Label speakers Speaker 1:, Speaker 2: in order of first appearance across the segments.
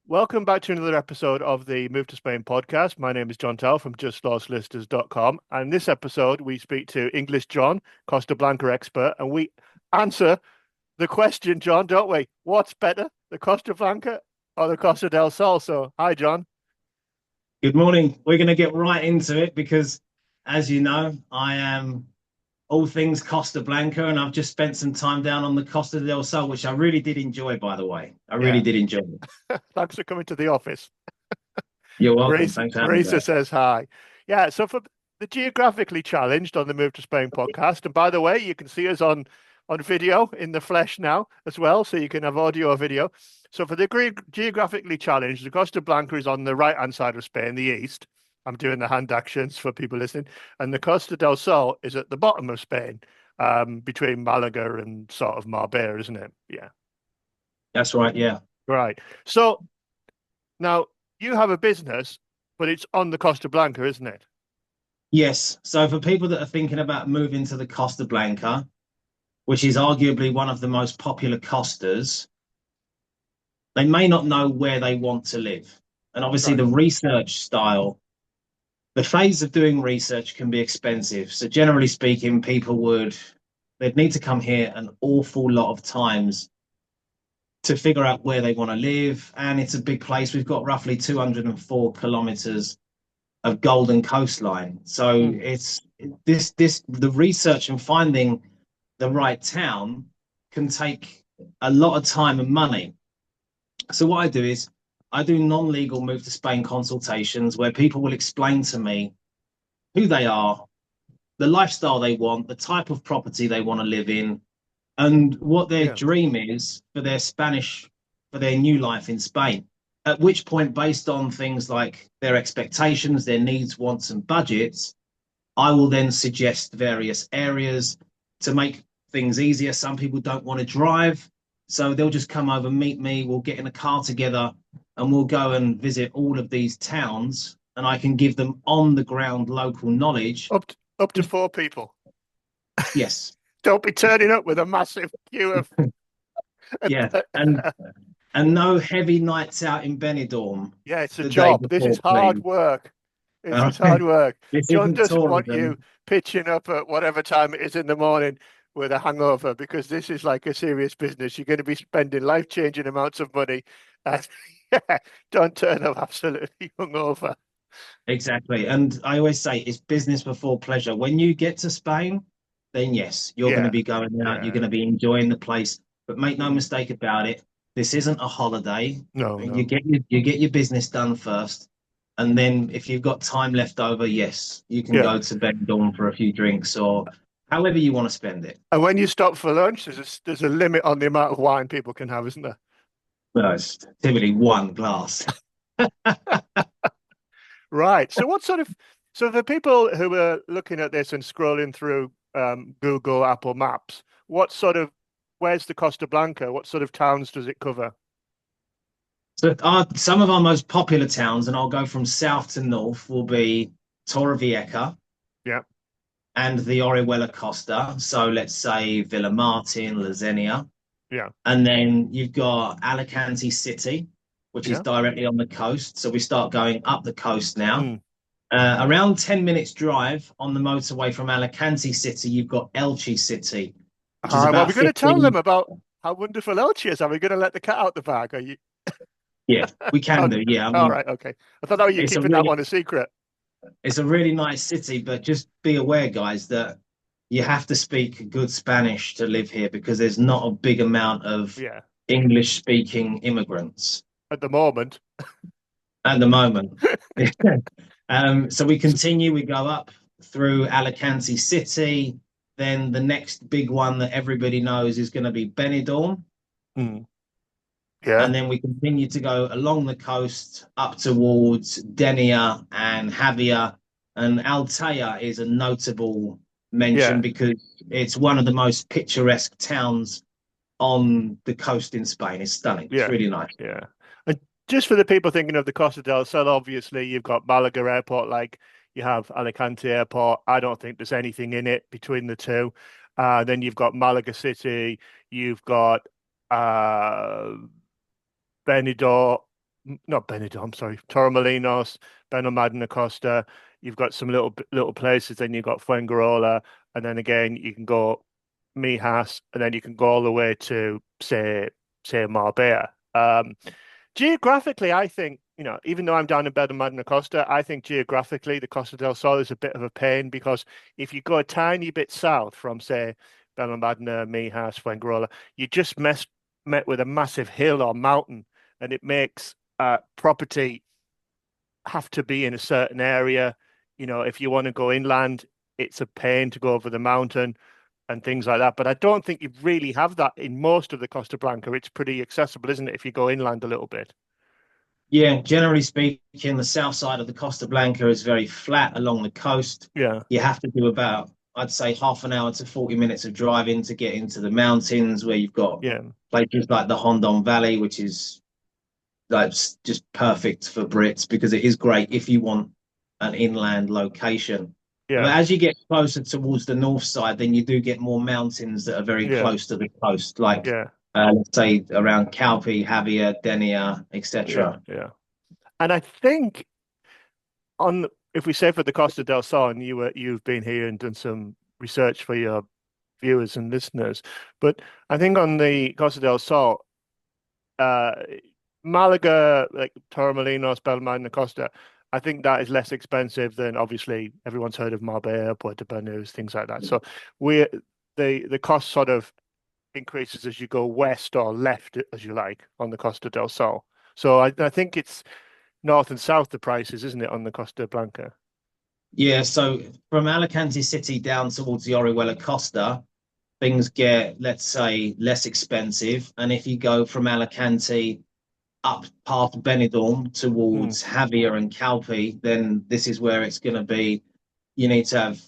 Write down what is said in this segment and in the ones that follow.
Speaker 1: Welcome back to another episode of the Move to Spain podcast. My name is John Tell from justlawsolicitors.com. And in this episode, we speak to English John, Costa Blanca expert, and we answer the question, John, don't we? What's better, the Costa Blanca or the Costa del Sol? So, hi, John.
Speaker 2: Good morning. We're going to get right into it because, as you know, I am all things Costa Blanca, and I've just spent some time down on the Costa del Sol, which I really did enjoy, by the way. I really
Speaker 1: Yeah,
Speaker 2: did enjoy it.
Speaker 1: thanks for coming to the office.
Speaker 2: You're welcome.
Speaker 1: Marisa,
Speaker 2: Thanks for having me
Speaker 1: Marisa
Speaker 2: there.
Speaker 1: says hi. Yeah, so for the Geographically Challenged on the Move to Spain podcast, and by the way, you can see us on video in the flesh now as well, so you can have audio or video. So for the Geographically Challenged, the Costa Blanca is on the right-hand side of Spain, the east. I'm doing the hand actions for people listening. And the Costa del Sol is at the bottom of Spain, between Malaga and sort of Marbella, isn't it? Yeah,
Speaker 2: That's right. Yeah.
Speaker 1: right. So now you have a business, but it's on the Costa Blanca, isn't it?
Speaker 2: Yes. So for people that are thinking about moving to the Costa Blanca, which is arguably one of the most popular costas, they may not know where they want to live. And obviously,
Speaker 1: Right.
Speaker 2: the research style, the phase of doing research can be expensive. So generally speaking, they'd need to come here an awful lot of times to figure out where they want to live. And it's a big place. We've got roughly 204 kilometers of golden coastline. So
Speaker 1: Mm.
Speaker 2: the research and finding the right town can take a lot of time and money. So what I do is I do non-legal move to Spain consultations where people will explain to me who they are, the lifestyle they want, the type of property they want to live in, and what their
Speaker 1: Yeah.
Speaker 2: dream is for their new life in Spain. At which point, based on things like their expectations, their needs, wants, and budgets, I will then suggest various areas to make things easier. Some people don't want to drive, so they'll just come over, meet me, we'll get in a car together, and we'll go and visit all of these towns, and I can give them on the ground local knowledge.
Speaker 1: Up to four people.
Speaker 2: Yes.
Speaker 1: Don't be turning up with a massive queue of.
Speaker 2: Yeah. And no heavy nights out in Benidorm
Speaker 1: Yeah, it's a
Speaker 2: the day
Speaker 1: job. This is
Speaker 2: before,
Speaker 1: hard
Speaker 2: please.
Speaker 1: work. This
Speaker 2: Uh,
Speaker 1: is hard work.
Speaker 2: this
Speaker 1: John
Speaker 2: isn't
Speaker 1: doesn't want you
Speaker 2: tourism.
Speaker 1: pitching up at whatever time it is in the morning with a hangover because this is like a serious business. You're going to be spending life-changing amounts of money. And yeah, don't turn up absolutely hungover.
Speaker 2: Exactly. And I always say it's business before pleasure. When you get to Spain, then yes, you're going to
Speaker 1: Yeah,
Speaker 2: be going out, you're
Speaker 1: yeah.
Speaker 2: going to be enjoying the place. But make no mistake about it, this isn't a holiday.
Speaker 1: No, no.
Speaker 2: You get your business done first. And then if you've got time left over, yes, you can
Speaker 1: Yeah.
Speaker 2: go to Benidorm for a few drinks or however you want to spend it.
Speaker 1: And when you stop for lunch, there's a limit on the amount of wine people can have, isn't there?
Speaker 2: Well, it's typically one glass.
Speaker 1: Right. So for people who are looking at this and scrolling through Google, Apple Maps, where's the Costa Blanca? What sort of towns does it cover?
Speaker 2: Some of our most popular towns, and I'll go from south to north, will be Torrevieja
Speaker 1: Yeah,
Speaker 2: and the Orihuela Costa. So let's say Villamartin, La Xenia.
Speaker 1: yeah,
Speaker 2: And then you've got Alicante City, which is
Speaker 1: yeah.
Speaker 2: directly on the coast. So we start going up the coast now.
Speaker 1: Mm.
Speaker 2: Around 10 minutes drive on the motorway from Alicante City, you've got Elche City, which is
Speaker 1: Well,
Speaker 2: about
Speaker 1: we're going to tell them
Speaker 2: 15.
Speaker 1: about how wonderful Elche is. Are we going to let the cat out the bag? Are you?
Speaker 2: Yeah, we
Speaker 1: Oh,
Speaker 2: can do. Yeah, I
Speaker 1: all
Speaker 2: mean,
Speaker 1: right, okay. I thought that you were
Speaker 2: it's a
Speaker 1: keeping that
Speaker 2: really
Speaker 1: one a secret.
Speaker 2: it's a really nice city, but just be aware, guys, that you have to speak good Spanish to live here because there's not a big amount of
Speaker 1: Yeah,
Speaker 2: English speaking immigrants
Speaker 1: at the moment.
Speaker 2: at the moment. So we continue, we go up through Alicante City. Then the next big one that everybody knows is going to be Benidorm.
Speaker 1: Mm. Yeah,
Speaker 2: And then we continue to go along the coast up towards Denia and Javia. And Altea is a notable mention
Speaker 1: yeah,
Speaker 2: because it's one of the most picturesque towns on the coast in Spain. It's stunning. It's
Speaker 1: yeah,
Speaker 2: really nice.
Speaker 1: yeah. And just for the people thinking of the Costa del Sol, obviously you've got Malaga Airport, like you have Alicante Airport. I don't think there's anything in it between the two. Then you've got Malaga City, you've got uh, Benidorm, not Benidorm, I'm sorry, Torremolinos, Benalmádena Costa. You've got some little places. Then you've got Fuengirola, and then again you can go Mijas, and then you can go all the way to say Marbella. Geographically, I think, even though I'm down in Benalmádena Costa, I think geographically the Costa del Sol is a bit of a pain because if you go a tiny bit south from, say, Benalmádena, Mijas, Fuengirola, you just met with a massive hill or mountain, and it makes property have to be in a certain area. If you want to go inland, it's a pain to go over the mountain and things like that. But I don't think you really have that in most of the Costa Blanca. It's pretty accessible, isn't it, if you go inland a little bit?
Speaker 2: Yeah, generally speaking, the south side of the Costa Blanca is very flat along the coast.
Speaker 1: Yeah,
Speaker 2: You have to do about, I'd say, half an hour to 40 minutes of driving to get into the mountains where you've got
Speaker 1: yeah,
Speaker 2: places like the Hondon Valley, which is like just perfect for Brits because it is great if you want an inland location. But
Speaker 1: yeah,
Speaker 2: as you get closer towards the north side, then you do get more mountains that are very
Speaker 1: yeah,
Speaker 2: close to the coast, like
Speaker 1: yeah,
Speaker 2: let's say around Calpe, Javier, Denia,
Speaker 1: yeah,
Speaker 2: etc.
Speaker 1: yeah. And I think on if we say for the Costa del Sol, and you've been here and done some research for your viewers and listeners, but I think on the Costa del Sol, uh, Malaga, like Torremolinos, Belmarine, Costa, I think that is less expensive than obviously everyone's heard of Marbella, Puerto Banús, things like that. So we the cost sort of increases as you go west or left, as you like, on the Costa del Sol. So I think it's north and south the prices, isn't it, on the Costa Blanca?
Speaker 2: Yeah, so from Alicante City down towards the Orihuela Costa, things get, let's say, less expensive. And if you go from Alicante up past Benidorm
Speaker 1: Mm,
Speaker 2: towards Javier and Calpe, then this is where it's going to be. You need to have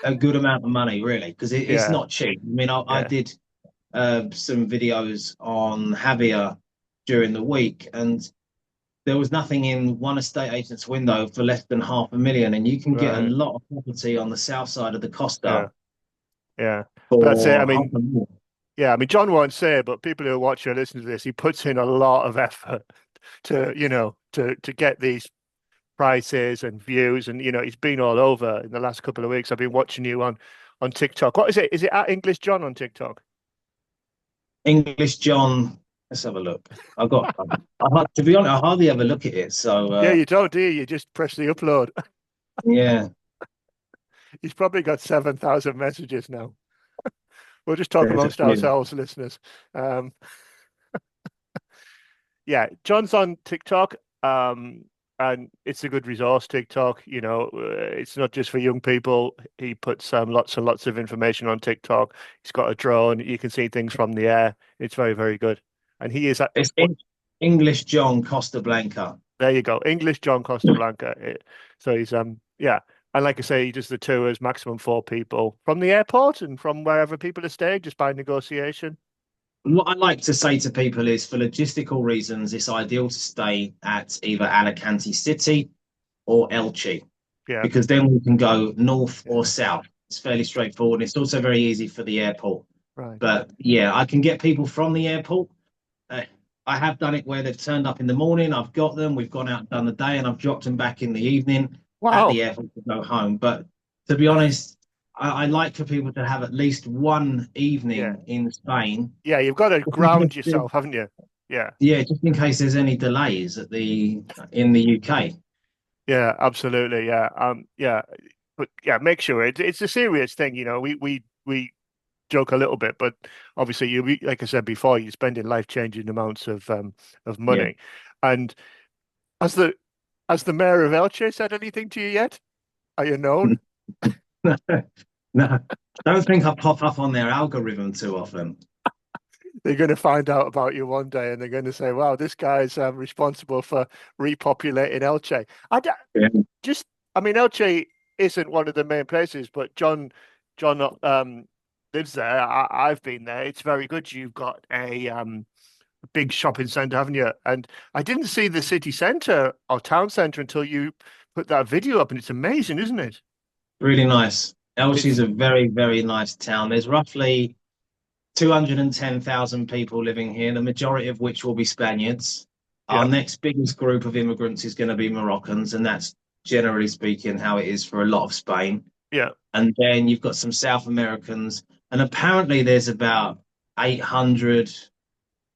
Speaker 2: a good amount of money, really, because it's
Speaker 1: yeah,
Speaker 2: not cheap. I mean, I
Speaker 1: yeah,
Speaker 2: did some videos on Javier during the week, and there was nothing in one estate agent's window for less than 500,000, and you can get a
Speaker 1: right,
Speaker 2: lot of property on the south side of the
Speaker 1: yeah,
Speaker 2: Costa
Speaker 1: yeah. But that's it. I
Speaker 2: for half
Speaker 1: mean,
Speaker 2: a million.
Speaker 1: yeah, I mean, John won't say, but people who watch or listen to this, he puts in a lot of effort to get these prices and views, and he's been all over in the last couple of weeks. I've been watching you on TikTok. What is it? Is it at English John on TikTok?
Speaker 2: English John. Let's have a look. I've got. To be honest, I hardly ever look at it. So
Speaker 1: Yeah, you don't, do you? You just press the upload.
Speaker 2: yeah,
Speaker 1: He's probably got 7,000 messages now. We'll just talk
Speaker 2: there's a
Speaker 1: amongst
Speaker 2: few.
Speaker 1: ourselves, listeners. Um, yeah, John's on TikTok, and it's a good resource. TikTok, it's not just for young people. He puts lots and lots of information on TikTok. He's got a drone. You can see things from the air. It's very, very good. And he is at
Speaker 2: It's
Speaker 1: what?
Speaker 2: English John Costa Blanca.
Speaker 1: There you go, English John Costa Blanca. So he's yeah, and like I say, he does the tours, maximum 4 people from the airport and from wherever people are staying, just by negotiation.
Speaker 2: What I like to say to people is, for logistical reasons, it's ideal to stay at either Alicante City or Elche,
Speaker 1: Yeah,
Speaker 2: because then we can go north or
Speaker 1: yeah,
Speaker 2: south. It's fairly straightforward. It's also very easy for the airport.
Speaker 1: right.
Speaker 2: But yeah, I can get people from the airport. Uh, I have done it where they've turned up in the morning. I've got them. We've gone out and done the day, and I've dropped them back in the evening at
Speaker 1: Wow.
Speaker 2: the airport to go home. But to be honest, I like for people to have at least one
Speaker 1: Yeah.
Speaker 2: evening in Spain.
Speaker 1: Yeah, you've got to
Speaker 2: Just in case
Speaker 1: ground yourself, haven't you? Yeah.
Speaker 2: Yeah, just in case there's any delays at the in the UK.
Speaker 1: Yeah, absolutely. Yeah. Yeah. But yeah, make sure it's a serious thing, we joke a little bit, but obviously like I said before, you're spending life-changing amounts of
Speaker 2: Yeah.
Speaker 1: money. And has the mayor of Elche said anything to you yet? Are you known?
Speaker 2: No, don't think I pop up on their algorithm too often.
Speaker 1: They're going to find out about you one day and they're going to say, wow, this guy's responsible for repopulating Elche.
Speaker 2: Yeah.
Speaker 1: Just, I mean, Elche isn't one of the main places, but John lives there. I've been there. It's very good. You've got a big shopping centre, haven't you? And I didn't see the city centre or town centre until you put that video up, and it's amazing, isn't it?
Speaker 2: Really nice. Elche is
Speaker 1: It's
Speaker 2: a very, very nice town. There's roughly 210,000 people living here, the majority of which will be Spaniards. Our
Speaker 1: Yeah.
Speaker 2: next biggest group of immigrants is going to be Moroccans, and that's generally speaking how it is for a lot of Spain.
Speaker 1: Yeah.
Speaker 2: And then you've got some South Americans, and apparently there's about 800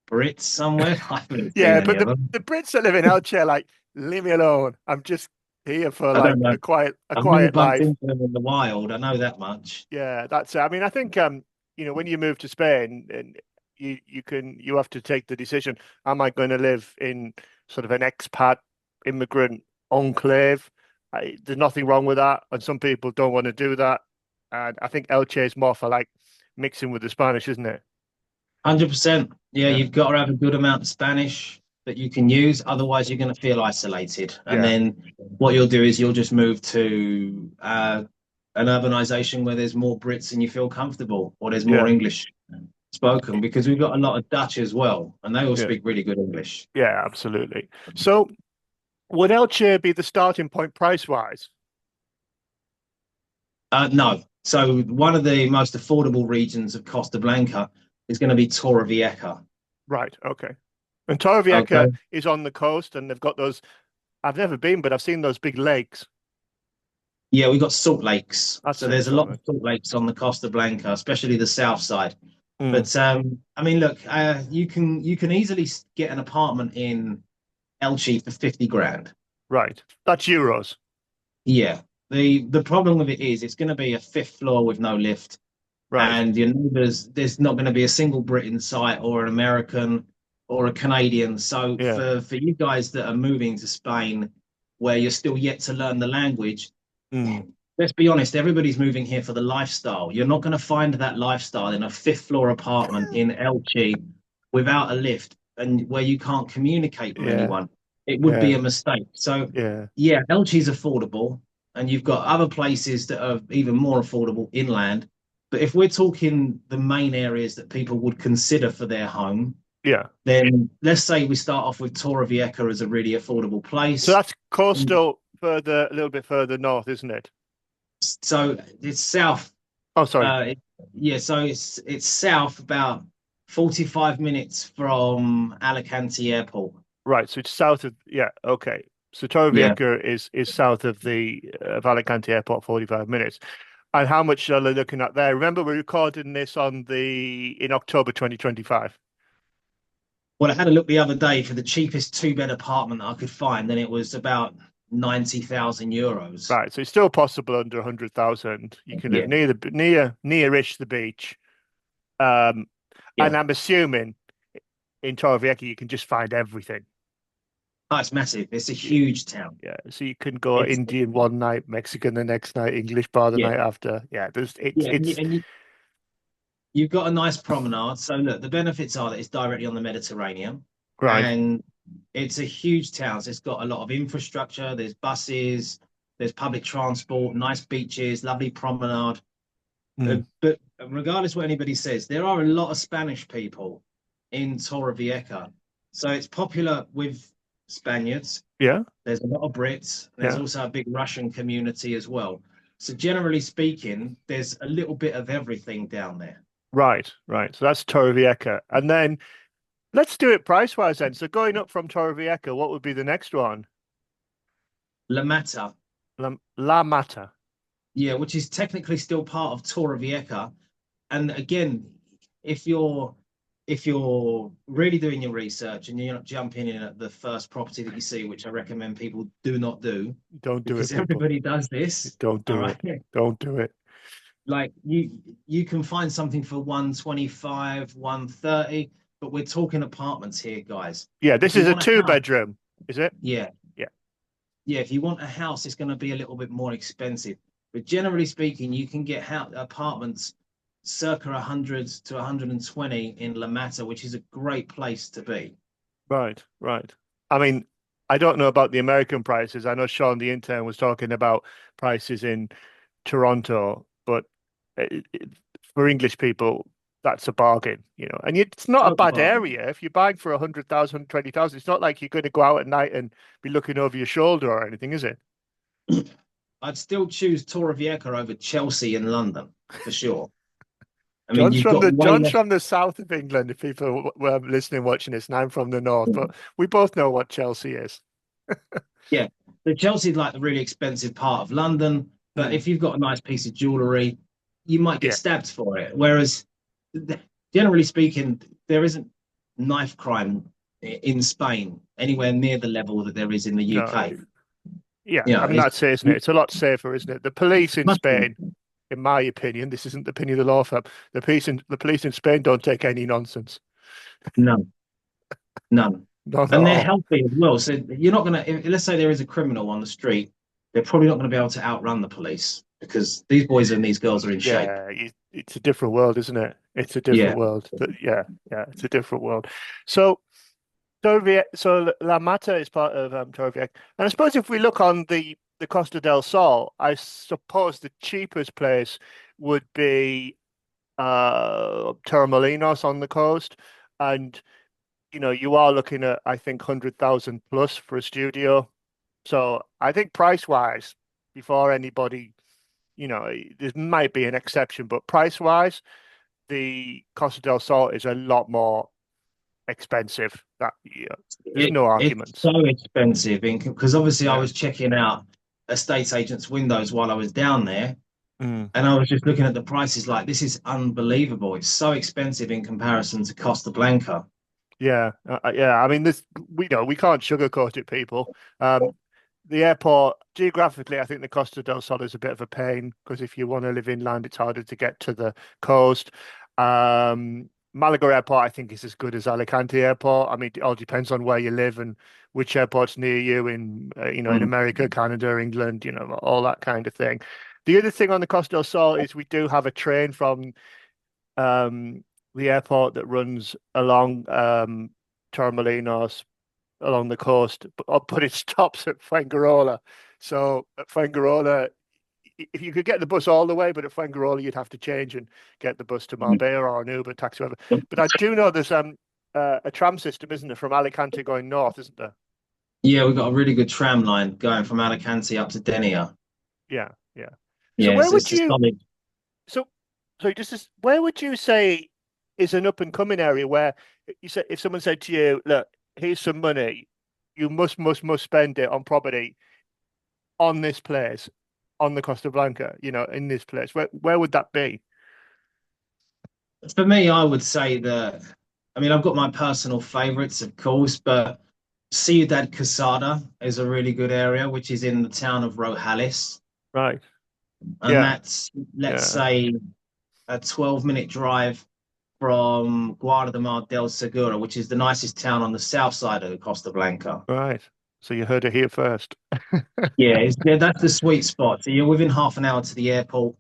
Speaker 2: Brits somewhere. I haven't seen
Speaker 1: Yeah,
Speaker 2: any
Speaker 1: but
Speaker 2: of them.
Speaker 1: the Brits that live in Elche are like, leave me alone. I'm just here for
Speaker 2: I
Speaker 1: like
Speaker 2: don't know.
Speaker 1: a
Speaker 2: I've never
Speaker 1: quiet
Speaker 2: bumped
Speaker 1: life.
Speaker 2: into them in the wild. I know that much.
Speaker 1: Yeah, that's it. I mean, I think when you move to Spain and you have to take the decision, am I going to live in sort of an expat immigrant enclave? There's nothing wrong with that, and some people don't want to do that. And I think Elche is more for like mixing with the Spanish, isn't it?
Speaker 2: 100%. Yeah,
Speaker 1: Yeah.
Speaker 2: you've got to have a good amount of Spanish that you can use. Otherwise, you're going to feel isolated. And
Speaker 1: Yeah.
Speaker 2: then what you'll do is you'll just move to an urbanization where there's more Brits and you feel comfortable, or there's more
Speaker 1: Yeah.
Speaker 2: English spoken, because we've got a lot of Dutch as well, and they all
Speaker 1: Yeah.
Speaker 2: speak really good English.
Speaker 1: Yeah, absolutely. So would Elche be the starting point price wise?
Speaker 2: No. So one of the most affordable regions of Costa Blanca is going to be Torrevieja.
Speaker 1: Right. Okay. And Torrevieja
Speaker 2: Okay.
Speaker 1: is on the coast, and they've got those. I've never been, but I've seen those big lakes.
Speaker 2: Yeah, we've got salt lakes.
Speaker 1: That's
Speaker 2: So
Speaker 1: it.
Speaker 2: there's a
Speaker 1: So
Speaker 2: lot of salt lakes on the Costa Blanca, especially the south side.
Speaker 1: mm,
Speaker 2: But I mean, look, you can easily get an apartment in Elche for 50 grand.
Speaker 1: right. That's euros.
Speaker 2: Yeah. The problem with it is it's going to be a fifth floor with no lift,
Speaker 1: Right.
Speaker 2: and there's not going to be a single Brit in sight, or an American or a Canadian. So
Speaker 1: Yeah.
Speaker 2: for you guys that are moving to Spain, where you're still yet to learn the language,
Speaker 1: Mm,
Speaker 2: let's be honest, everybody's moving here for the lifestyle. You're not going to find that lifestyle in a fifth floor apartment in Elche without a lift and where you can't communicate with
Speaker 1: yeah.
Speaker 2: anyone. It would be
Speaker 1: Yeah.
Speaker 2: a mistake. So,
Speaker 1: Yeah.
Speaker 2: yeah, Elche's affordable, and you've got other places that are even more affordable inland. But if we're talking the main areas that people would consider for their home,
Speaker 1: Yeah.
Speaker 2: then let's say we start off with Torrevieja as a really affordable
Speaker 1: So
Speaker 2: place.
Speaker 1: that's coastal further, a little bit further north, isn't it?
Speaker 2: So it's south.
Speaker 1: Oh, sorry.
Speaker 2: Uh, it, yeah, so it's south about 45 minutes from Alicante Airport.
Speaker 1: Right. So it's south of, yeah. Okay. So
Speaker 2: Yeah.
Speaker 1: Torrevieja is south of the of Alicante Airport, 45 minutes. And how much are they looking at there? Remember, we're recording this on the in October 2025.
Speaker 2: Well, I had a look the other day for the cheapest two-bed apartment that I could find, and it was about 90,000 euros.
Speaker 1: Right. So it's still possible under 100,000. You can live
Speaker 2: Yeah,
Speaker 1: near the near-ish the beach. Um,
Speaker 2: yeah.
Speaker 1: and I'm assuming in Torrevieja you can just find everything.
Speaker 2: Oh, it's massive. It's a huge town.
Speaker 1: Yeah. So you can go
Speaker 2: It's
Speaker 1: Indian one night, Mexican the next night, English bar the
Speaker 2: yeah,
Speaker 1: night after. Yeah. There's
Speaker 2: yeah,
Speaker 1: it's
Speaker 2: you've got a nice promenade. So look, the benefits are that it's directly on the Mediterranean,
Speaker 1: right.
Speaker 2: and it's a huge town. So it's got a lot of infrastructure. There's buses, there's public transport, nice beaches, lovely promenade.
Speaker 1: Mm.
Speaker 2: But regardless what anybody says, there are a lot of Spanish people in Torrevieja. So it's popular with Spaniards.
Speaker 1: Yeah.
Speaker 2: There's a lot of Brits. There's
Speaker 1: Yeah.
Speaker 2: also a big Russian community as well. So generally speaking, there's a little bit of everything down there.
Speaker 1: Right. Right. So that's Torrevieja. And then let's do it price wise then. So going up from Torrevieja, what would be the next one?
Speaker 2: La Mata,
Speaker 1: La Mata.
Speaker 2: yeah, which is technically still part of Torrevieja. And again, if you're if you're really doing your research and you're not jumping in at the first property that you see, which I recommend people do not do,
Speaker 1: Don't do it,
Speaker 2: because
Speaker 1: people.
Speaker 2: everybody does this.
Speaker 1: Don't
Speaker 2: All
Speaker 1: do
Speaker 2: right.
Speaker 1: it. Don't do it.
Speaker 2: Like you can find something for 125, 130, but we're talking apartments here, guys.
Speaker 1: Yeah,
Speaker 2: If
Speaker 1: this
Speaker 2: you
Speaker 1: is a
Speaker 2: want a
Speaker 1: two
Speaker 2: house,
Speaker 1: bedroom, is it?
Speaker 2: yeah,
Speaker 1: Yeah.
Speaker 2: yeah, if you want a house, it's going to be a little bit more expensive. But generally speaking, you can get apartments circa 100 to 120 in La Mata, which is a great place to be.
Speaker 1: Right, right. I mean, I don't know about the American prices. I know Sean, the intern, was talking about prices in Toronto, but for English people, that's a bargain, And it's not a
Speaker 2: Total
Speaker 1: bad
Speaker 2: bargain.
Speaker 1: area. If you're buying for 100,000, 20,000, it's not like you're going to go out at night and be looking over your shoulder or anything, is it?
Speaker 2: I'd still choose Torrevieja over Chelsea in London for sure. I mean, you've got way
Speaker 1: John's
Speaker 2: less.
Speaker 1: from the south of England. If people were listening, watching this, and I'm from the north, but we both know what Chelsea is.
Speaker 2: Yeah, so Chelsea's like the really expensive part of London, but
Speaker 1: Mm,
Speaker 2: if you've got a nice piece of jewelry, you might get
Speaker 1: yeah,
Speaker 2: stabbed for it. Whereas, generally speaking, there isn't knife crime in Spain anywhere near the level that there is in the
Speaker 1: no,
Speaker 2: UK.
Speaker 1: yeah.
Speaker 2: You
Speaker 1: I
Speaker 2: know,
Speaker 1: mean
Speaker 2: it's
Speaker 1: that's it, isn't it? It's a lot safer, isn't it? The police in
Speaker 2: much
Speaker 1: Spain, in my opinion, this isn't the opinion of the law firm. The police in Spain don't take any nonsense,
Speaker 2: none, none,
Speaker 1: not at
Speaker 2: and they're
Speaker 1: all.
Speaker 2: healthy as well. So you're not gonna. Let's say there is a criminal on the street, they're probably not going to be able to outrun the police because these boys and these girls are in shape.
Speaker 1: Yeah, it's a different world, isn't it? It's a
Speaker 2: Yeah.
Speaker 1: different world. Yeah, yeah, it's a different world. So so La Mata is part of Torrevieja. And I suppose if we look on the Costa del Sol, I suppose the cheapest place would be Torremolinos on the coast. And you are looking at, I think, 100,000 plus for a studio. So I think price wise, before anybody, there might be an exception, but price wise, the Costa del Sol is a lot more expensive. There's no
Speaker 2: It's
Speaker 1: arguments.
Speaker 2: so expensive because obviously I
Speaker 1: Yeah.
Speaker 2: was checking out estate agents' windows while I was down there,
Speaker 1: Mm.
Speaker 2: and I was just looking at the prices like this is unbelievable. It's so expensive in comparison to Costa Blanca.
Speaker 1: Yeah. Yeah. I mean, we can't sugarcoat it, people. The airport, geographically, I think the Costa del Sol is a bit of a pain because if you want to live inland, it's harder to get to the coast. Malaga Airport, I think, is as good as Alicante Airport. I mean, it all depends on where you live and which airport's near you in
Speaker 2: Mm.
Speaker 1: America, Canada, England, all that kind of thing. The other thing on the Costa del Sol is we do have a train from um, the airport that runs along Torremolinos along the coast, but it stops at Fuengirola. So at Fuengirola, if you could get the bus all the way, but at Fuengirola you'd have to change and get the bus to Marbella or an Uber taxi, whatever. But I do know there's a tram system, isn't there, from Alicante going north, isn't there?
Speaker 2: Yeah, we've got a really good tram line going from Alicante up to Denia.
Speaker 1: Yeah, yeah. So
Speaker 2: Yeah,
Speaker 1: where would
Speaker 2: it's a
Speaker 1: you
Speaker 2: solid.
Speaker 1: so where would you say is an up and coming area where you said if someone said to you, look, here's some money, you must spend it on property on this place, on the Costa Blanca, in this place, where would that be?
Speaker 2: For me, I would say that. I mean, I've got my personal favorites, of course, but Ciudad Quesada is a really good area, which is in the town of Rojales.
Speaker 1: Right.
Speaker 2: And
Speaker 1: Yeah.
Speaker 2: that's, let's
Speaker 1: Yeah.
Speaker 2: say, a 12-minute drive from Guardamar del Segura, which is the nicest town on the south side of the Costa Blanca.
Speaker 1: Right. So you heard it here first.
Speaker 2: Yeah, that's the sweet spot. So you're within half an hour to the airport.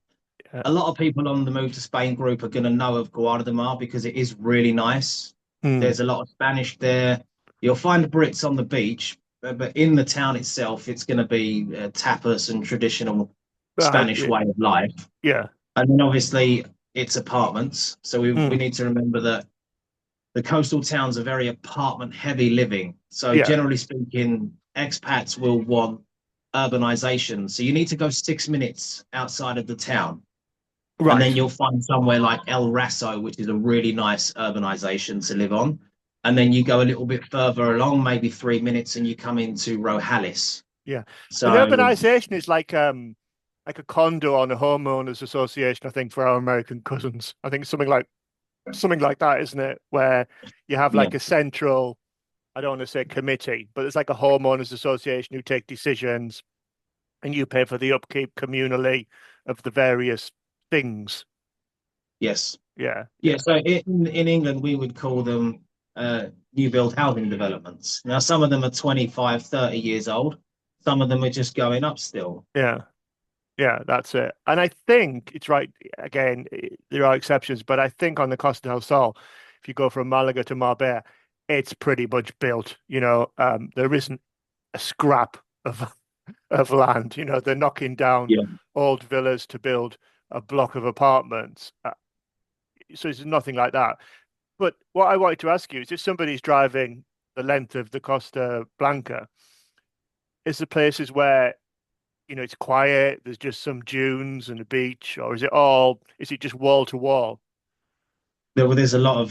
Speaker 1: Yeah.
Speaker 2: A lot of people on the Move to Spain group are going to know of Guardamar because it is really nice.
Speaker 1: Hmm.
Speaker 2: There's a lot of Spanish there. You'll find Brits on the beach, but in the town itself, it's going to be tapas and traditional
Speaker 1: Right.
Speaker 2: Spanish way of life.
Speaker 1: Yeah.
Speaker 2: And then obviously it's apartments. So we
Speaker 1: Hmm.
Speaker 2: need to remember that the coastal towns are very apartment heavy living. So
Speaker 1: Yeah.
Speaker 2: generally speaking, expats will want urbanization. So you need to go 6 minutes outside of the town. And then
Speaker 1: Right.
Speaker 2: you'll find somewhere like El Raso, which is a really nice urbanization to live on. And then you go a little bit further along, maybe 3 minutes, and you come into Rojales.
Speaker 1: Yeah. And
Speaker 2: So
Speaker 1: urbanization is like a condo on a homeowners association, I think, for our American cousins. I think something like that, isn't it? Where you have
Speaker 2: yeah,
Speaker 1: like a central, I don't want to say committee, but it's like a homeowners association who take decisions and you pay for the upkeep communally of the various things.
Speaker 2: yes.
Speaker 1: Yeah,
Speaker 2: Yeah,
Speaker 1: yeah,
Speaker 2: so in England, we would call them new build housing developments. Now, some of them are 25, 30 years old. Some of them are just going up still.
Speaker 1: yeah, yeah, that's it. And I think it's right. Again, there are exceptions, but I think on the Costa del Sol, if you go from Malaga to Marbella, it's pretty much built. There isn't a scrap of land. They're knocking down
Speaker 2: Yeah.
Speaker 1: old villas to build a block of apartments. So it's nothing like that. But what I wanted to ask you is if somebody's driving the length of the Costa Blanca, is the places where, it's quiet, there's just some dunes and a beach, or is it just wall to wall?
Speaker 2: there's a lot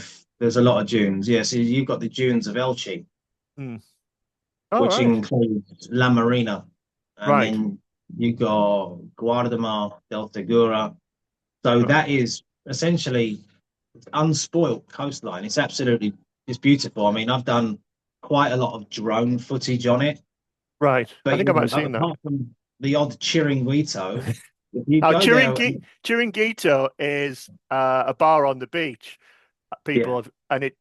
Speaker 2: of dunes. Yeah, so you've got the dunes of Elche,
Speaker 1: Hmm. All
Speaker 2: which
Speaker 1: right.
Speaker 2: includes La Marina, and
Speaker 1: Right.
Speaker 2: then you got Guardamar del Segura. So
Speaker 1: Right.
Speaker 2: that is essentially unspoilt coastline. It's beautiful. I mean, I've done quite a lot of drone footage on it,
Speaker 1: Right. I
Speaker 2: but
Speaker 1: think I might have seen that.
Speaker 2: apart from the odd Chiringuito, if you
Speaker 1: Now,
Speaker 2: go there,
Speaker 1: Chiringuito is a bar on the beach.
Speaker 2: yeah,
Speaker 1: And it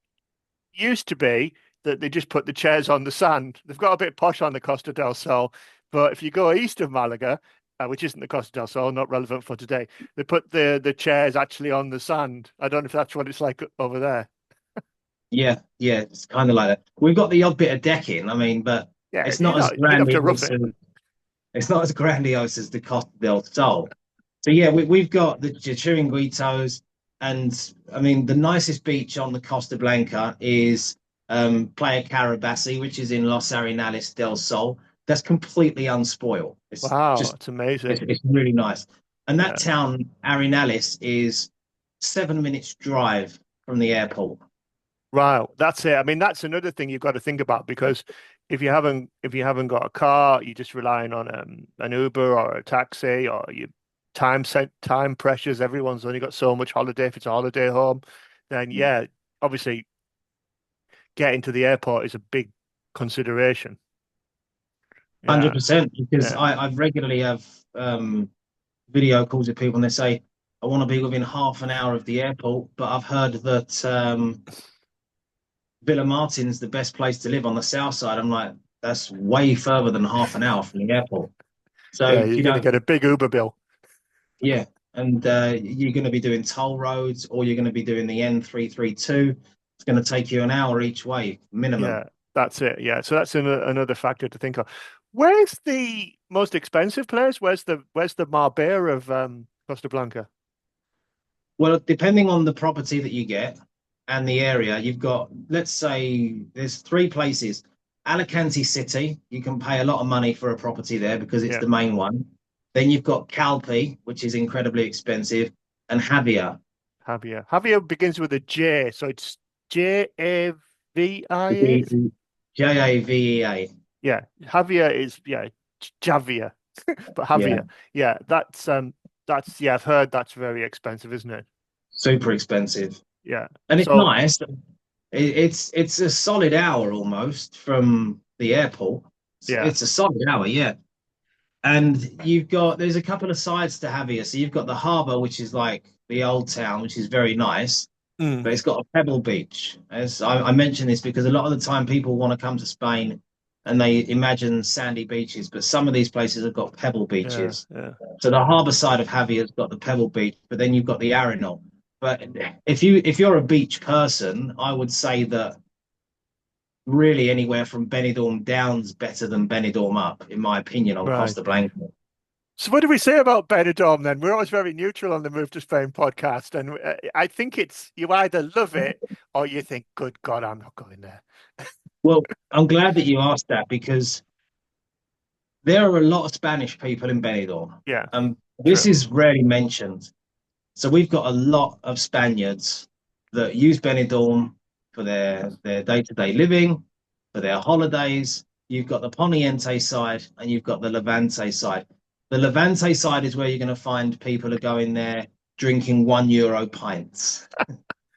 Speaker 1: used to be that they just put the chairs on the sand. They've got a bit posh on the Costa del Sol, but if you go east of Malaga, which isn't the Costa del Sol, not relevant for today, they put the chairs actually on the sand. I don't know if that's what it's like over there.
Speaker 2: yeah, it's kind of like that. We've got the odd bit of decking, I mean, but
Speaker 1: Yeah,
Speaker 2: it's not as
Speaker 1: you don't have to rough
Speaker 2: grandiose
Speaker 1: it.
Speaker 2: as the Costa del Sol. So yeah, we've got the Chiringuitos, and I mean the nicest beach on the Costa Blanca is Playa Carabasi, which is in Los Arenales del Sol. That's completely unspoiled. It's
Speaker 1: Wow,
Speaker 2: just
Speaker 1: it's amazing.
Speaker 2: it's really nice. And that
Speaker 1: Yeah.
Speaker 2: town, Arenales, is 7 minutes drive from the airport.
Speaker 1: Wow, that's it. I mean, that's another thing you've got to think about because if you haven't got a car, you're just relying on an Uber or a taxi or you time pressures. Everyone's only got so much holiday if it's a holiday home. Then yeah, obviously getting to the airport is a big consideration. Yeah,
Speaker 2: 100%, because
Speaker 1: yeah,
Speaker 2: I regularly have video calls with people and they say, I want to be within half an hour of the airport, but I've heard that Villa Martin's the best place to live on the south side. I'm like, that's way further than half an hour from the airport.
Speaker 1: yeah.
Speaker 2: So,
Speaker 1: You're going to get a big Uber bill.
Speaker 2: yeah, and you're going to be doing toll roads or you're going to be doing the N332. It's going to take you an hour each way, minimum.
Speaker 1: Yeah, that's it. Yeah, so that's another factor to think of. Where's the most expensive place? Where's the Marbella of Costa Blanca?
Speaker 2: Well, depending on the property that you get and the area, you've got, let's say, there's three places. Alicante City, you can pay a lot of money for a property there because it's
Speaker 1: Yeah,
Speaker 2: the main one. Then you've got Calpe, which is incredibly expensive, and Javier,
Speaker 1: Javier. Javier begins with a J, so it's Javia.
Speaker 2: Javea.
Speaker 1: Yeah, Javier is Javier, but
Speaker 2: Yeah,
Speaker 1: Javier. Yeah, that's yeah. I've heard that's very expensive, isn't it?
Speaker 2: super expensive.
Speaker 1: Yeah.
Speaker 2: And it's
Speaker 1: So
Speaker 2: nice. It's a solid hour almost from the airport.
Speaker 1: yeah,
Speaker 2: It's a solid hour, yeah. And there's a couple of sides to Javier. So you've got the harbour, which is like the old town, which is very nice,
Speaker 1: mm,
Speaker 2: but it's got a pebble beach. As I mention this because a lot of the time people want to come to Spain and they imagine sandy beaches, but some of these places have got pebble
Speaker 1: yeah,
Speaker 2: beaches.
Speaker 1: yeah,
Speaker 2: So the harbour side of Javier's got the pebble beach, but then you've got the Arenal. But if you're a beach person, I would say that really anywhere from Benidorm down's better than Benidorm up, in my opinion, on
Speaker 1: right.
Speaker 2: Costa Blanca.
Speaker 1: So what do we say about Benidorm then? We're always very neutral on the Move to Spain podcast, and I think it's you either love it or you think, "Good God, I'm not going there."
Speaker 2: Well, I'm glad that you asked that because there are a lot of Spanish people in Benidorm.
Speaker 1: Yeah,
Speaker 2: This
Speaker 1: true.
Speaker 2: is rarely mentioned. So we've got a lot of Spaniards that use Benidorm for their day-to-day living, for their holidays. You've got the Poniente side and you've got the Levante side. The Levante side is where you're going to find people are going there drinking €1 pints.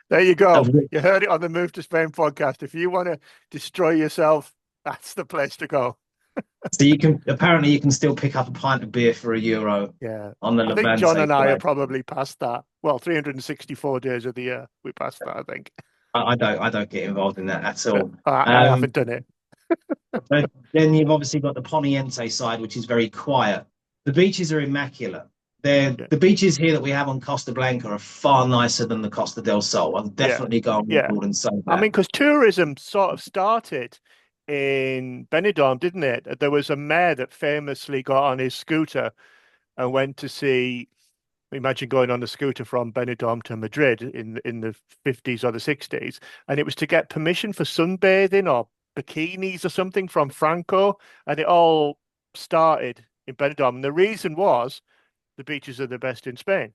Speaker 1: There you go.
Speaker 2: Of which,
Speaker 1: You heard it on the Move to Spain podcast. If you want to destroy yourself, that's the place to go.
Speaker 2: so you can still pick up a pint of beer for €1
Speaker 1: Yeah.
Speaker 2: on the
Speaker 1: I think John
Speaker 2: Levante
Speaker 1: and I are
Speaker 2: side.
Speaker 1: probably past that. Well, 364 days of the year, we passed that, I think.
Speaker 2: I don't get involved in that at all.
Speaker 1: I
Speaker 2: Um,
Speaker 1: haven't done it.
Speaker 2: but then you've obviously got the Poniente side, which is very quiet. The beaches are immaculate.
Speaker 1: Yeah.
Speaker 2: The beaches here that we have on Costa Blanca are far nicer than the Costa del Sol. I'll
Speaker 1: Yeah.
Speaker 2: definitely go on
Speaker 1: Yeah.
Speaker 2: record and say
Speaker 1: I
Speaker 2: that.
Speaker 1: mean, because tourism sort of started in Benidorm, didn't it? There was a mayor that famously got on his scooter and went to see. Imagine going on a scooter from Benidorm to Madrid in the 50s or the 60s, and it was to get permission for sunbathing or bikinis or something from Franco, and it all started in Benidorm. And the reason was the beaches are the best in Spain.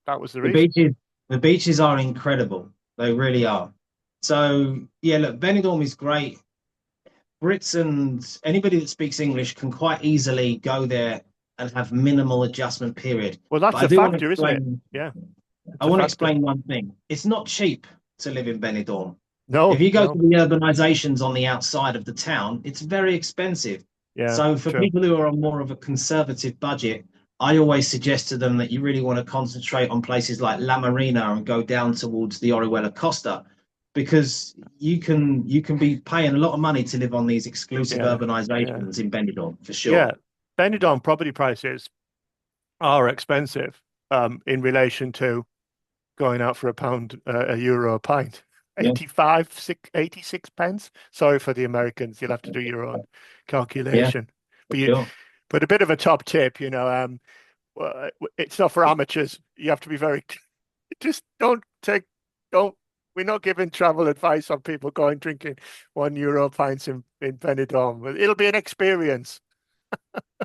Speaker 1: That was the
Speaker 2: The
Speaker 1: reason.
Speaker 2: beaches, the beaches are incredible. They really are. So yeah, look, Benidorm is great. Brits and anybody that speaks English can quite easily go there and have minimal adjustment period.
Speaker 1: Well,
Speaker 2: But
Speaker 1: that's
Speaker 2: I
Speaker 1: a
Speaker 2: do want to
Speaker 1: factor, isn't it?
Speaker 2: explain.
Speaker 1: Yeah,
Speaker 2: I
Speaker 1: it's a
Speaker 2: want to
Speaker 1: factor.
Speaker 2: explain one thing. It's not cheap to live in Benidorm. If
Speaker 1: No,
Speaker 2: you go to
Speaker 1: no.
Speaker 2: the urbanizations on the outside of the town, it's very expensive.
Speaker 1: Yeah,
Speaker 2: So for
Speaker 1: true.
Speaker 2: people who are on more of a conservative budget, I always suggest to them that you really want to concentrate on places like La Marina and go down towards the Orihuela Costa, because you can be paying a lot of money to live on these exclusive
Speaker 1: Yeah, yeah,
Speaker 2: urbanizations in Benidorm for
Speaker 1: yeah.
Speaker 2: sure.
Speaker 1: Benidorm property prices are expensive in relation to going out for a pound, a euro a pint.
Speaker 2: Yeah,
Speaker 1: 86 pence. Sorry for the Americans. You'll have to do your own
Speaker 2: yeah,
Speaker 1: calculation.
Speaker 2: for
Speaker 1: But you,
Speaker 2: sure.
Speaker 1: but a bit of a top tip, it's not for amateurs. You have to be very, just don't, we're not giving travel advice on people going drinking €1 pints in Benidorm. It'll be an experience.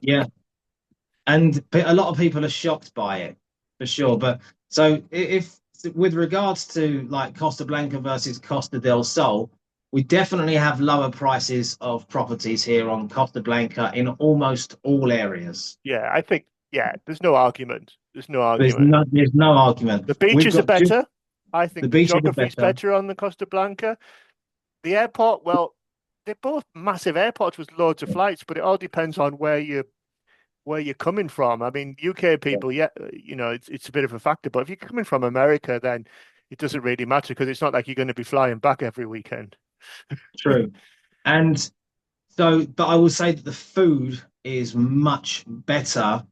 Speaker 2: Yeah. And a lot of people are shocked by it for sure. But so if with regards to like Costa Blanca versus Costa del Sol, we definitely have lower prices of properties here on Costa Blanca in almost all areas.
Speaker 1: Yeah, I think, yeah, there's no argument. There's no argument.
Speaker 2: There's no argument.
Speaker 1: The
Speaker 2: We've
Speaker 1: beaches are
Speaker 2: got just
Speaker 1: better. I
Speaker 2: the
Speaker 1: think the
Speaker 2: beaches are
Speaker 1: geography's
Speaker 2: better.
Speaker 1: better on the Costa Blanca. The airport, well, they're both massive airports with loads of flights, but it all depends on where you're coming from. I mean, UK people, yeah, it's a bit of a factor, but if you're coming from America, then it doesn't really matter because it's not like you're going to be flying back every weekend.
Speaker 2: True. And so, but I will say that the food is much better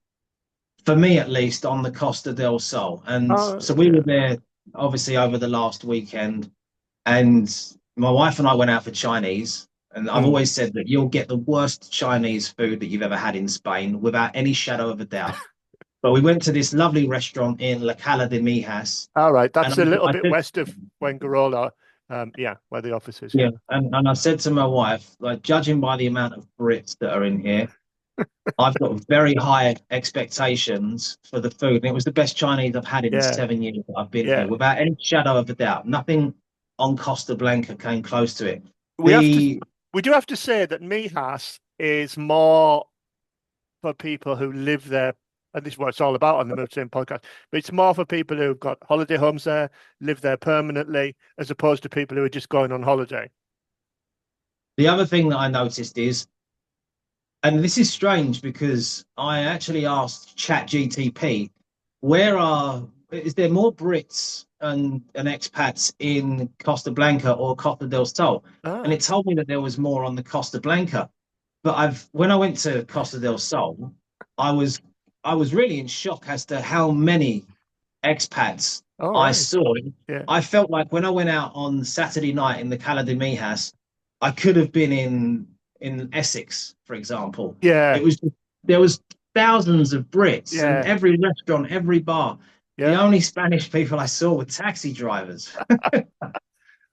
Speaker 2: for me at least on the Costa del Sol. And so we were
Speaker 1: Yeah.
Speaker 2: there obviously over the last weekend, and my wife and I went out for Chinese. And I've
Speaker 1: Mm.
Speaker 2: always said that you'll get the worst Chinese food that you've ever had in Spain without any shadow of a doubt. But we went to this lovely restaurant in La Cala de Mijas,
Speaker 1: All right.
Speaker 2: and
Speaker 1: That's a little
Speaker 2: I
Speaker 1: bit
Speaker 2: said,
Speaker 1: west of Fuengirola. Yeah, where the office is.
Speaker 2: yeah,
Speaker 1: Yeah.
Speaker 2: and I said to my wife, like, judging by the amount of Brits that are in here, I've got very high expectations for the food. And it was the best Chinese I've had in the
Speaker 1: Yeah.
Speaker 2: 7 years that I've been here,
Speaker 1: Yeah.
Speaker 2: without any shadow of a doubt. Nothing on Costa Blanca came close to it.
Speaker 1: We have to,
Speaker 2: The
Speaker 1: we do have to say that Mijas is more for people who live there, and this is what it's all about on the Move Sim podcast. But it's more for people who've got holiday homes there, live there permanently, as opposed to people who are just going on holiday.
Speaker 2: the other thing that I noticed is, and this is strange because I actually asked ChatGTP, is there more Brits and expats in Costa Blanca or Costa del Sol? And
Speaker 1: Ah,
Speaker 2: it told me that there was more on the Costa Blanca. But when I went to Costa del Sol, I was I was really in shock as to how many expats
Speaker 1: all
Speaker 2: I
Speaker 1: right.
Speaker 2: saw.
Speaker 1: Yeah.
Speaker 2: I felt like when I went out on Saturday night in the Cala de Mijas, I could have been in Essex, for example.
Speaker 1: Yeah.
Speaker 2: It was There was thousands of Brits, and
Speaker 1: Yeah.
Speaker 2: every restaurant, every bar. The
Speaker 1: Yeah.
Speaker 2: only Spanish people I saw were taxi drivers,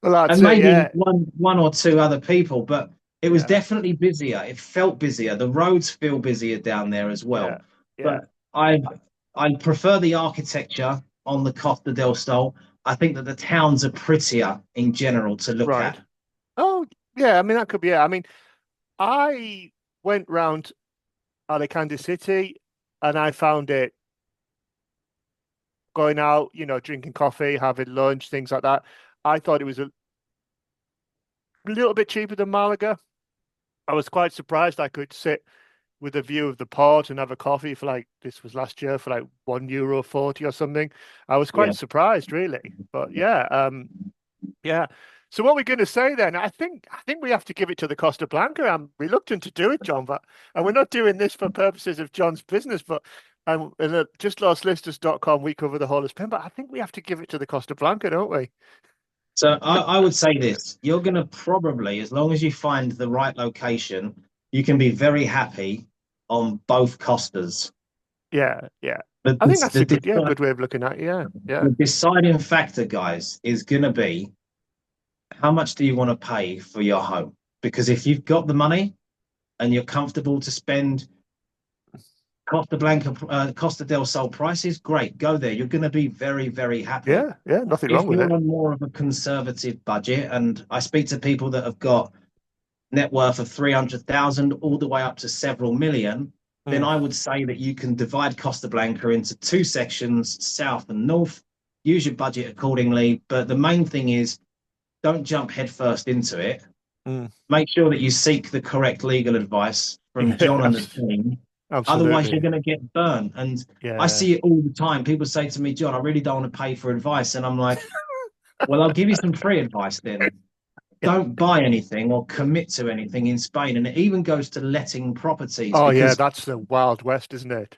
Speaker 1: Well, that's
Speaker 2: and
Speaker 1: it.
Speaker 2: maybe
Speaker 1: Yeah.
Speaker 2: one or two other people, but it was
Speaker 1: Yeah.
Speaker 2: definitely busier. It felt busier. The roads feel busier down there as
Speaker 1: Yeah.
Speaker 2: well.
Speaker 1: Yeah.
Speaker 2: But I prefer the architecture on the Costa del Sol. I think that the towns are prettier in general to look
Speaker 1: Right.
Speaker 2: at.
Speaker 1: Oh, yeah. I mean, that could be it. I mean, I went round Alicante City and I found it going out, drinking coffee, having lunch, things like that. I thought it was a little bit cheaper than Malaga. I was quite surprised I could sit with a view of the port and have a coffee for like this was last year for like €1.40 or something. I was
Speaker 2: Yeah.
Speaker 1: quite surprised, really. But yeah, yeah. So what we're going to say then? I think we have to give it to the Costa Blanca. I'm reluctant to do it, John, but and we're not doing this for purposes of John's business, but in justlostlisters.com we cover the whole of Spain. But I think we have to give it to the Costa Blanca, don't we?
Speaker 2: So I would say this: you're going to probably, as long as you find the right location, you can be very happy on both Costas.
Speaker 1: Yeah, yeah.
Speaker 2: But
Speaker 1: I think that's a good way of looking at it. Yeah, yeah.
Speaker 2: the deciding factor, guys, is going to be how much do you want to pay for your home? Because if you've got the money and you're comfortable to spend Costa Blanca, Costa del Sol prices, great, go there. You're going to be very, very happy.
Speaker 1: Yeah, yeah, nothing
Speaker 2: If
Speaker 1: wrong with
Speaker 2: you're
Speaker 1: it.
Speaker 2: on more of a conservative budget, and I speak to people that have got net worth of 300,000 all the way up to several million, then
Speaker 1: Mm.
Speaker 2: I would say that you can divide Costa Blanca into two sections, south and north. Use your budget accordingly. But the main thing is don't jump headfirst into it.
Speaker 1: Mm.
Speaker 2: Make sure that you seek the correct legal advice from
Speaker 1: Yeah,
Speaker 2: John and the team. Otherwise, you're
Speaker 1: absolutely.
Speaker 2: going to get burned. And I
Speaker 1: Yeah.
Speaker 2: see it all the time. People say to me, John, I really don't want to pay for advice. And I'm like, well, I'll give you some free advice then. Don't buy anything or commit to anything in Spain. And it even goes to letting properties
Speaker 1: Oh yeah,
Speaker 2: because
Speaker 1: that's the Wild West, isn't it?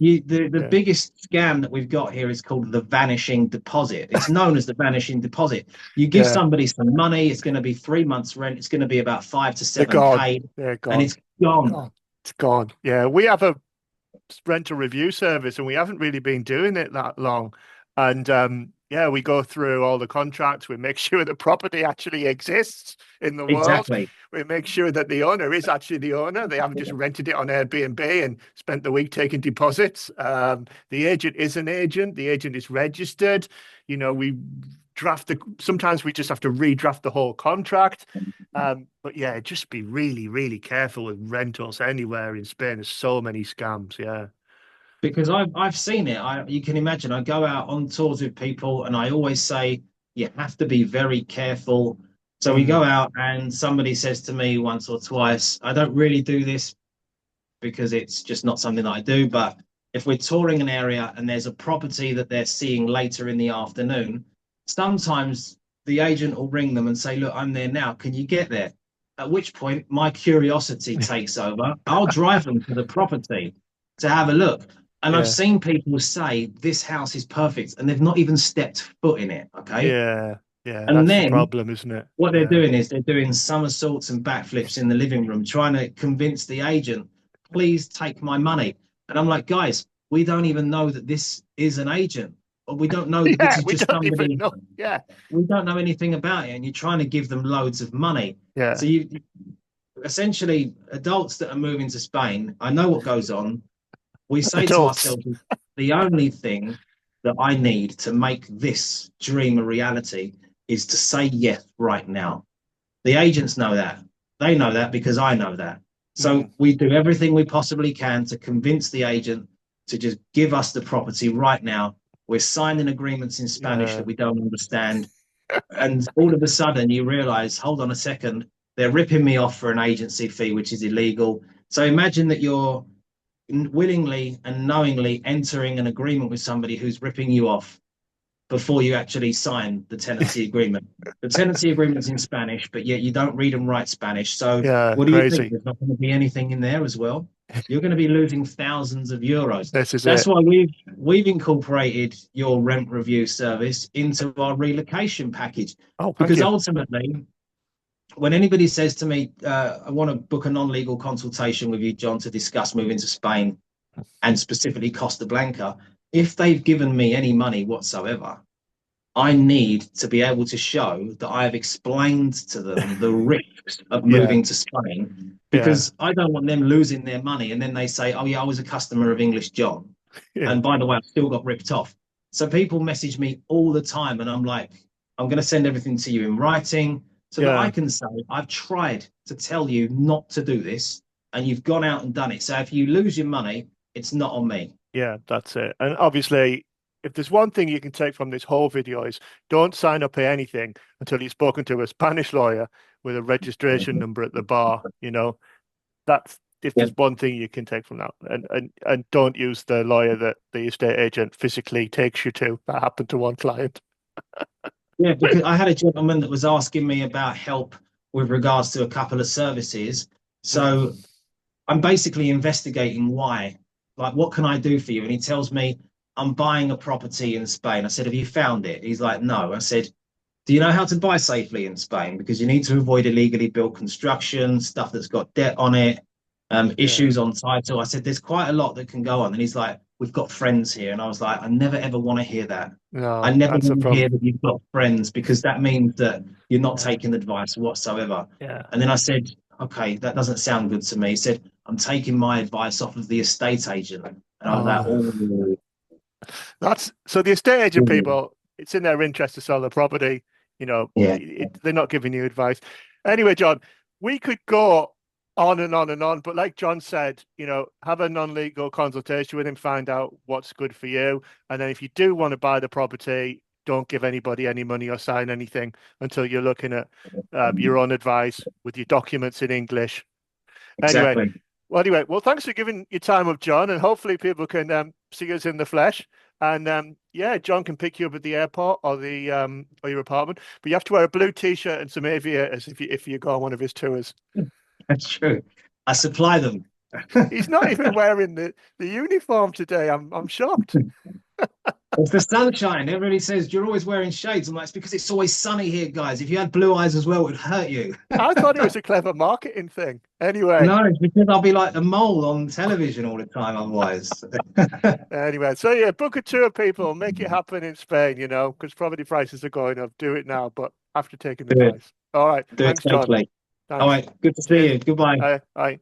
Speaker 2: the
Speaker 1: Yeah.
Speaker 2: biggest scam that we've got here is called the vanishing deposit. It's known as the vanishing deposit. You give
Speaker 1: Yeah.
Speaker 2: somebody some money, it's going to be 3 months rent, it's going to be about five to
Speaker 1: They're
Speaker 2: seven
Speaker 1: gone.
Speaker 2: k,
Speaker 1: They're
Speaker 2: and
Speaker 1: gone.
Speaker 2: it's gone.
Speaker 1: Gone. It's gone. Yeah. We have a rental review service and we haven't really been doing it that long. And yeah, we go through all the contracts. We make sure the property actually exists in the world.
Speaker 2: Exactly.
Speaker 1: We make sure that the owner is actually the owner. They haven't just rented it on Airbnb and spent the week taking deposits. The agent is an agent. The agent is registered. We sometimes we just have to redraft the whole contract. But yeah, just be really, really careful with rentals anywhere in Spain. There's so many scams. Yeah.
Speaker 2: Because I've seen it. You can imagine. I go out on tours with people, and I always say you have to be very careful. So we
Speaker 1: Mm,
Speaker 2: go out, and somebody says to me once or twice, "I don't really do this because it's just not something that I do." But if we're touring an area and there's a property that they're seeing later in the afternoon, sometimes the agent will ring them and say, "Look, I'm there now. Can you get there?" At which point, my curiosity takes over. I'll drive them to the property to have a look. And I've
Speaker 1: yeah.
Speaker 2: seen people say this house is perfect and they've not even stepped foot in it. Okay.
Speaker 1: Yeah. Yeah.
Speaker 2: And
Speaker 1: That's the
Speaker 2: then
Speaker 1: problem, isn't it?
Speaker 2: what they're
Speaker 1: Yeah.
Speaker 2: doing is they're doing somersaults and backflips in the living room, trying to convince the agent, please take my money. And I'm like, guys, we don't even know that this is an agent, or we don't know that this
Speaker 1: Yeah.
Speaker 2: is
Speaker 1: We
Speaker 2: just
Speaker 1: don't even
Speaker 2: somebody.
Speaker 1: know. Yeah.
Speaker 2: We don't know anything about it, and you're trying to give them loads of money.
Speaker 1: Yeah.
Speaker 2: So you essentially adults that are moving to Spain, I know what goes on. We say to
Speaker 1: Adults.
Speaker 2: ourselves, the only thing that I need to make this dream a reality is to say yes right now. The agents know that. They know that because I know that.
Speaker 1: Mm,
Speaker 2: So we do everything we possibly can to convince the agent to just give us the property right now. We're signing agreements in Spanish
Speaker 1: yeah.
Speaker 2: that we don't understand. And all of a sudden you realize, hold on a second, they're ripping me off for an agency fee, which is illegal. So imagine that you're willingly and knowingly entering an agreement with somebody who's ripping you off before you actually sign the tenancy agreement. The tenancy agreement's in Spanish, but yet you don't read and write Spanish. So
Speaker 1: Yeah.
Speaker 2: what do you think?
Speaker 1: Crazy.
Speaker 2: There's not going to be anything in there as well. You're going to be losing thousands of euros.
Speaker 1: This is
Speaker 2: That's
Speaker 1: it.
Speaker 2: why we've incorporated your rent review service into our relocation package,
Speaker 1: Oh, thank
Speaker 2: because
Speaker 1: you.
Speaker 2: ultimately when anybody says to me, I want to book a non-legal consultation with you, John, to discuss moving to Spain and specifically Costa Blanca, if they've given me any money whatsoever, I need to be able to show that I have explained to them the risks of
Speaker 1: Yeah.
Speaker 2: moving to Spain,
Speaker 1: Yeah.
Speaker 2: because I don't want them losing their money and then they say, oh, yeah, I was a customer of English John.
Speaker 1: Yeah.
Speaker 2: And by the way, I've still got ripped off. So people message me all the time, and I'm like, I'm going to send everything to you in writing so that I
Speaker 1: Yeah.
Speaker 2: can say, I've tried to tell you not to do this, and you've gone out and done it. So if you lose your money, it's not on me.
Speaker 1: Yeah. That's it. And obviously, if there's one thing you can take from this whole video is don't sign up for anything until you've spoken to a Spanish lawyer with a registration number at the bar. That's if
Speaker 2: Yeah,
Speaker 1: there's one thing you can take from that. And don't use the lawyer that the estate agent physically takes you to. That happened to one client.
Speaker 2: yeah, because I had a gentleman that was asking me about help with regards to a couple of services. So
Speaker 1: Mm.
Speaker 2: I'm basically investigating why. Like, what can I do for you? And he tells me, I'm buying a property in Spain. I said, have you found it? He's like, no. I said, do you know how to buy safely in Spain? Because you need to avoid illegally built construction, stuff that's got debt on it,
Speaker 1: Yeah.
Speaker 2: issues on title. I said, there's quite a lot that can go on. And he's like, we've got friends here. And I was like, I never ever want to hear that. I
Speaker 1: No,
Speaker 2: never
Speaker 1: that's the
Speaker 2: want to hear
Speaker 1: problem.
Speaker 2: that you've got friends, because that means that you're not
Speaker 1: Yeah.
Speaker 2: taking advice whatsoever.
Speaker 1: Yeah.
Speaker 2: And then I said, okay, that doesn't sound good to me. He said, I'm taking my advice off of the estate agent. And I was like,
Speaker 1: Oh,
Speaker 2: oh,
Speaker 1: that's so the estate agent
Speaker 2: mm,
Speaker 1: people, it's in their interest to sell the property. You know,
Speaker 2: yeah,
Speaker 1: they're not giving you advice. Anyway, John, we could go on and on and on, but like John said, you know, have a non-legal consultation with him, find out what's good for you. And then if you do want to buy the property, don't give anybody any money or sign anything until you're looking at your own advice with your documents in English. Anyway,
Speaker 2: exactly.
Speaker 1: well, thanks for giving your time up, John, and hopefully people can see us in the flesh. And yeah, John can pick you up at the airport or the or your apartment, but you have to wear a blue t-shirt and some aviators if you go on one of his tours.
Speaker 2: That's true. I supply them.
Speaker 1: He's not even wearing the uniform today. I'm shocked.
Speaker 2: It's the sunshine. Everybody says you're always wearing shades. I'm like, it's because it's always sunny here, guys. If you had blue eyes as well, it would hurt you.
Speaker 1: I thought it was a clever marketing thing. Anyway,
Speaker 2: No, it's because I'll be like the mole on television all the time otherwise.
Speaker 1: anyway, so yeah, book a tour, people. Make it happen in Spain, you know, because property prices are going up. Do it now, but after taking
Speaker 2: Do it.
Speaker 1: advice. All right.
Speaker 2: Do it
Speaker 1: Thanks, John.
Speaker 2: safely. All
Speaker 1: Thanks.
Speaker 2: right. Good to see
Speaker 1: Cheers.
Speaker 2: you. Goodbye.
Speaker 1: Bye. Bye.